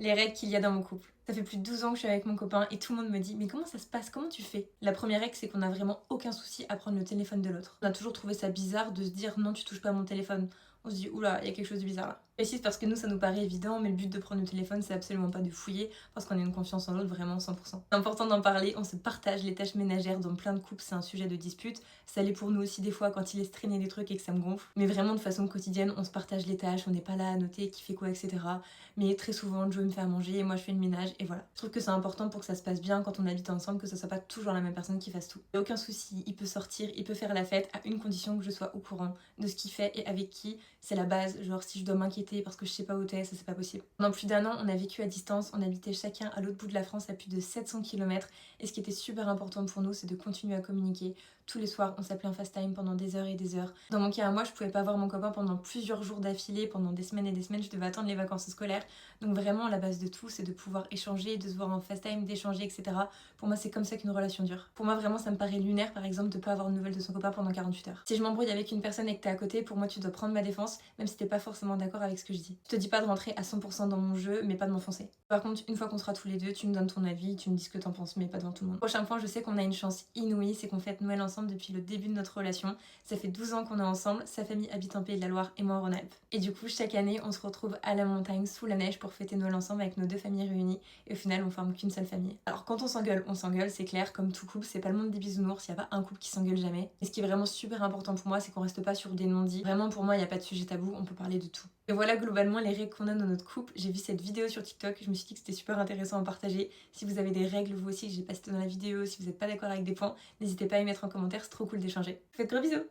Les règles qu'il y a dans mon couple. Ça fait plus de 12 ans que je suis avec mon copain et tout le monde me dit mais comment ça se passe? Comment tu fais? La première règle c'est qu'on a vraiment aucun souci à prendre le téléphone de l'autre. On a toujours trouvé ça bizarre de se dire non tu touches pas à mon téléphone. On se dit oula, il y a quelque chose de bizarre là. Et si c'est parce que nous ça nous paraît évident, mais le but de prendre le téléphone c'est absolument pas de fouiller parce qu'on a une confiance en l'autre vraiment 100%. C'est important d'en parler, on se partage les tâches ménagères dans plein de couples, c'est un sujet de dispute. Ça l'est pour nous aussi des fois quand il laisse traîner des trucs et que ça me gonfle. Mais vraiment de façon quotidienne, on se partage les tâches, on n'est pas là à noter qui fait quoi, etc. Mais très souvent, Joe me fait à manger et moi je fais le ménage et voilà. Je trouve que c'est important pour que ça se passe bien quand on habite ensemble, que ce soit pas toujours la même personne qui fasse tout. Y a aucun souci, il peut sortir, il peut faire la fête à une condition que je sois au courant de ce qu'il fait et avec qui. C'est la base, genre si je dois m'inquiéter parce que je sais pas où t'es, ça c'est pas possible. Pendant plus d'1 an, on a vécu à distance, on habitait chacun à l'autre bout de la France à plus de 700 km et ce qui était super important pour nous, c'est de continuer à communiquer. Tous les soirs, on s'appelait en FaceTime pendant des heures et des heures. Dans mon cas à moi, je pouvais pas voir mon copain pendant plusieurs jours d'affilée, pendant des semaines et des semaines, je devais attendre les vacances scolaires. Donc vraiment, la base de tout, c'est de pouvoir échanger, de se voir en FaceTime, d'échanger, etc. Pour moi, c'est comme ça qu'une relation dure. Pour moi, vraiment, ça me paraît lunaire, par exemple, de pas avoir de nouvelles de son copain pendant 48 heures. Si je m'embrouille avec une personne et que t'es à côté, pour moi, tu dois prendre ma défense, même si t'es pas forcément d'accord avec ce que je dis. Je te dis pas de rentrer à 100% dans mon jeu, mais pas de m'enfoncer. Par contre, une fois qu'on sera tous les deux, tu me donnes ton avis, tu me dis ce que t'en penses, mais pas devant tout le monde. Prochain point, je sais qu'on a une chance inouïe, c'est qu'on fête Noël ensemble depuis le début de notre relation. Ça fait 12 ans qu'on est ensemble, sa famille habite en Pays de la Loire et moi en Rhône-Alpes. Et du coup, chaque année, on se retrouve à la montagne, sous la neige, pour fêter Noël ensemble avec nos deux familles réunies. Et au final, on forme qu'une seule famille. Alors quand on s'engueule, c'est clair, comme tout couple, c'est pas le monde des bisounours, y a pas un couple qui s'engueule jamais. Et ce qui est vraiment super important pour moi, c'est qu'on reste pas sur des non-dits. Vraiment, pour moi, y a pas de sujet tabou, on peut parler de tout. Et voilà globalement les règles qu'on a dans notre couple. J'ai vu cette vidéo sur TikTok, je me suis dit que c'était super intéressant à partager. Si vous avez des règles vous aussi que j'ai pas citées dans la vidéo, si vous n'êtes pas d'accord avec des points, n'hésitez pas à y mettre en commentaire, c'est trop cool d'échanger. Faites gros bisous!